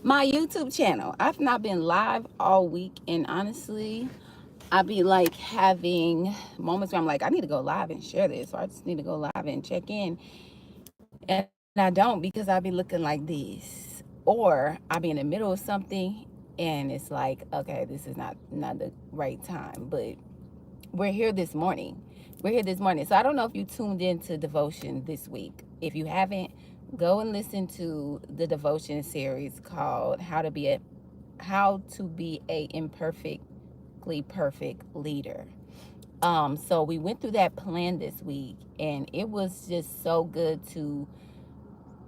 my YouTube channel. I've not been live all week, and honestly, I be like having moments where I'm like, I need to go live and share this, or I just need to go live and check in, and I don't because I be looking like this, or I be in the middle of something, and it's like, okay, this is not the right time, but we're here this morning. We're here this morning. So I don't know if you tuned into devotion this week. If you haven't, go and listen to the devotion series called How to Be a Imperfectly Perfect Leader. So we went through that plan this week, and it was just so good to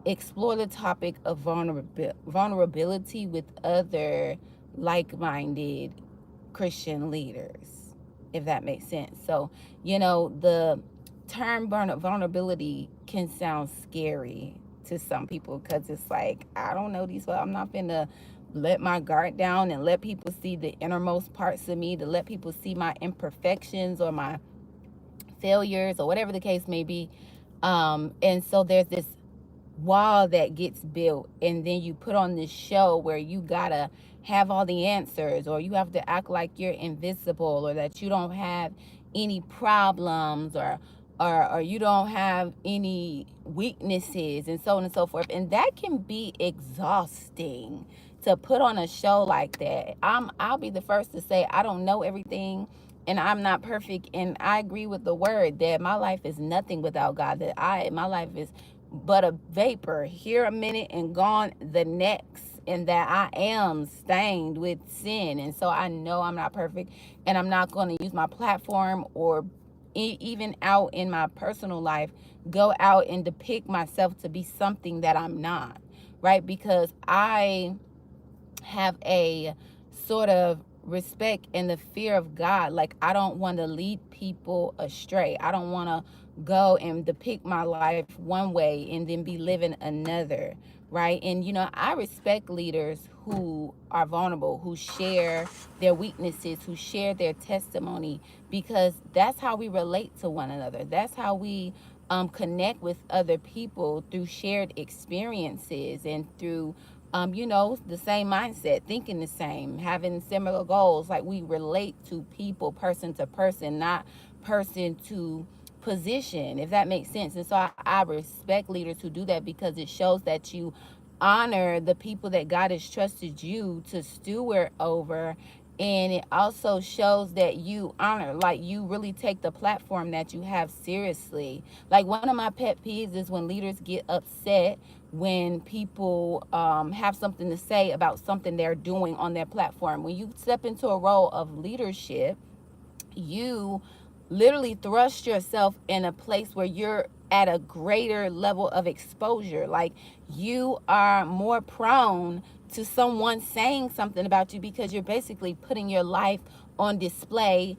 explore the topic of vulnerability with other like-minded Christian leaders, if that makes sense. So, the term vulnerability can sound scary to some people because it's like, I don't know these, well, I'm not gonna let my guard down and let people see the innermost parts of me, to let people see my imperfections or my failures or whatever the case may be. And so there's this wall that gets built, and then you put on this show where you gotta have all the answers, or you have to act like you're invisible, or that you don't have any problems, or you don't have any weaknesses, and so on and so forth. And that can be exhausting to put on a show like that. I'll be the first to say I don't know everything, and I'm not perfect, and I agree with the word that my life is nothing without God, that my life is but a vapor, here a minute and gone the next, and that I am stained with sin. And so I know I'm not perfect, and I'm not going to use my platform or even out in my personal life go out and depict myself to be something that I'm not, right? Because I have a sort of respect and the fear of God. Like, I don't want to lead people astray. I don't want to go and depict my life one way and then be living another, right? And I respect leaders who are vulnerable, who share their weaknesses, who share their testimony, because that's how we relate to one another. That's how we connect with other people, through shared experiences and through the same mindset, thinking the same, having similar goals. Like, we relate to people person to person, not person to position, if that makes sense. And so I respect leaders who do that, because it shows that you honor the people that God has trusted you to steward over. And it also shows that you honor, like, you really take the platform that you have seriously. Like, one of my pet peeves is when leaders get upset when people have something to say about something they're doing on their platform. When you step into a role of leadership, you literally thrust yourself in a place where you're at a greater level of exposure. Like, you are more prone to someone saying something about you, because you're basically putting your life on display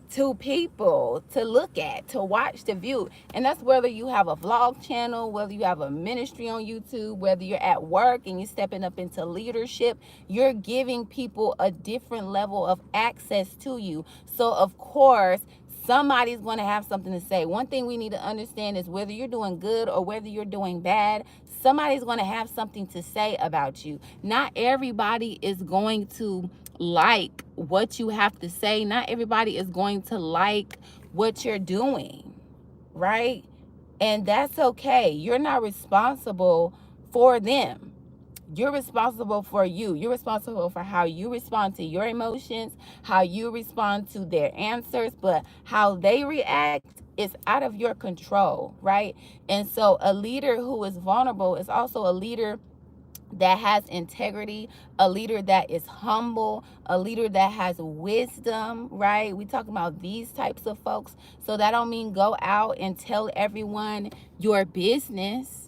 to people to look at, to watch, to view. And that's whether you have a vlog channel, whether you have a ministry on YouTube, whether you're at work and you're stepping up into leadership. You're giving people a different level of access to you. So of course, somebody's going to have something to say. One thing we need to understand is, whether you're doing good or whether you're doing bad, somebody's going to have something to say about you. Not everybody is going to like what you have to say. Not everybody is going to like what you're doing, right? And that's okay. You're not responsible for them. You're responsible for you. You're responsible for how you respond to your emotions, how you respond to their answers, but how they react is out of your control, right? And so a leader who is vulnerable is also a leader that has integrity, a leader that is humble, a leader that has wisdom, right? We talk about these types of folks. So that don't mean go out and tell everyone your business.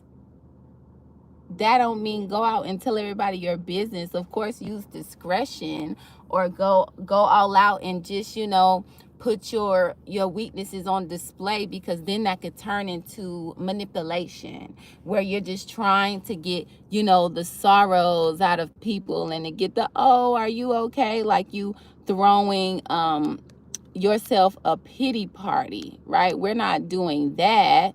That don't mean go out and tell everybody your business. Of course, use discretion, or go all out and just, put your weaknesses on display, because then that could turn into manipulation, where you're just trying to get, the sorrows out of people, and to get the, oh, are you okay? Like, you throwing yourself a pity party, right? We're not doing that.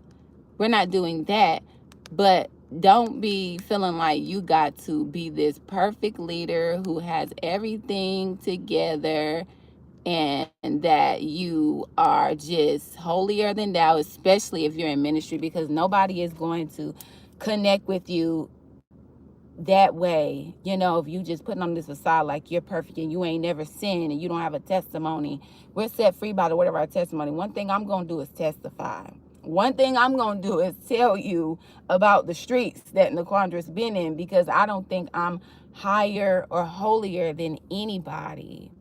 But don't be feeling like you got to be this perfect leader who has everything together and that you are just holier than thou, especially if you're in ministry, because nobody is going to connect with you that way. You know, if you just putting on this facade like you're perfect and you ain't never sinned and you don't have a testimony. We're set free by the word of our testimony. One thing I'm going to do is testify. One thing I'm going to do is tell you about the streets that NaQuandra's been in, because I don't think I'm higher or holier than anybody.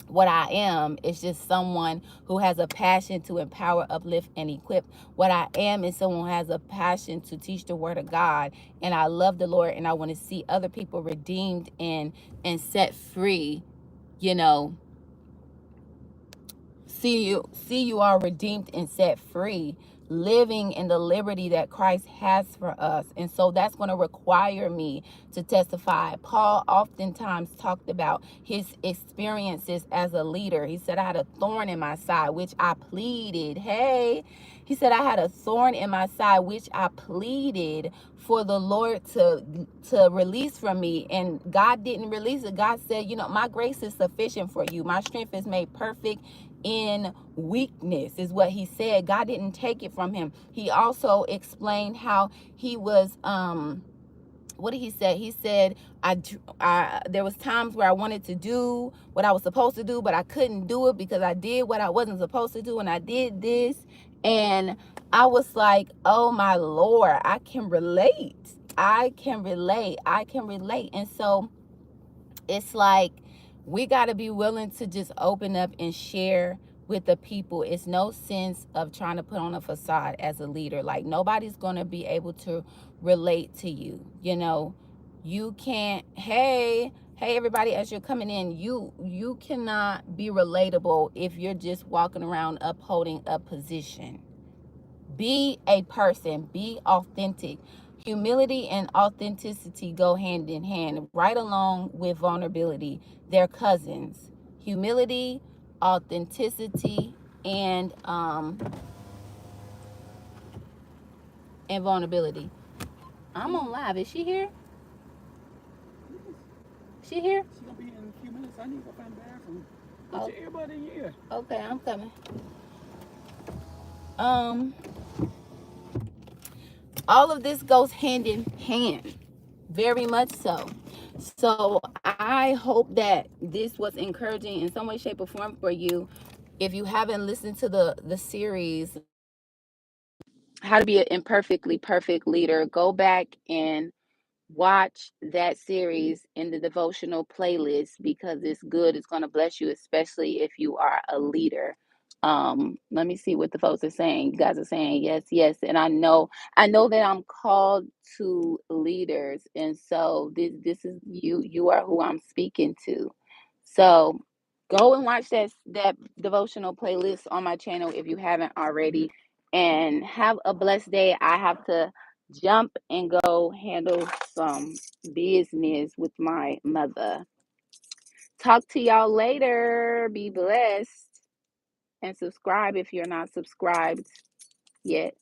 What I am is just someone who has a passion to empower, uplift, and equip. What I am is someone who has a passion to teach the word of God. And I love the Lord, and I want to see other people redeemed and set free, you know, see you are redeemed and set free, living in the liberty that Christ has for us. And so that's going to require me to testify. Paul oftentimes talked about his experiences as a leader. He said, I had a thorn in my side, which I pleaded. Hey, he said, I had a thorn in my side, which I pleaded for the Lord to release from me. And God didn't release it. God said, you know, my grace is sufficient for you. My strength is made perfect in weakness, is what he said. God didn't take it from him. He also explained how he was what did he say? He said, there was times where I wanted to do what I was supposed to do, but I couldn't do it because I did what I wasn't supposed to do, and I did this. And I was like, oh my Lord, I can relate. I can relate. I can relate. And so it's like we got to be willing to just open up and share with the people. It's no sense of trying to put on a facade as a leader. Like, nobody's going to be able to relate to you. You know, you can't, hey everybody, as you're coming in, you cannot be relatable if you're just walking around upholding a position. Be a person, be authentic. Humility and authenticity go hand in hand, right along with vulnerability. They're cousins. Humility, authenticity, and vulnerability. I'm on live. Is she here? She here? She's gonna be in a few minutes. I need to go find the bathroom. Oh. Put your earbud in your ear. Okay, I'm coming. All of this goes hand in hand, very much so. So I hope that this was encouraging in some way, shape, or form for you. If you haven't listened to the series, How to Be an Imperfectly Perfect Leader, go back and watch that series in the devotional playlist, because it's good. It's going to bless you, especially if you are a leader. Let me see what the folks are saying. You guys are saying yes, yes. And I know that I'm called to leaders. And so this is you are who I'm speaking to. So go and watch that devotional playlist on my channel if you haven't already. And have a blessed day. I have to jump and go handle some business with my mother. Talk to y'all later. Be blessed. And subscribe if you're not subscribed yet.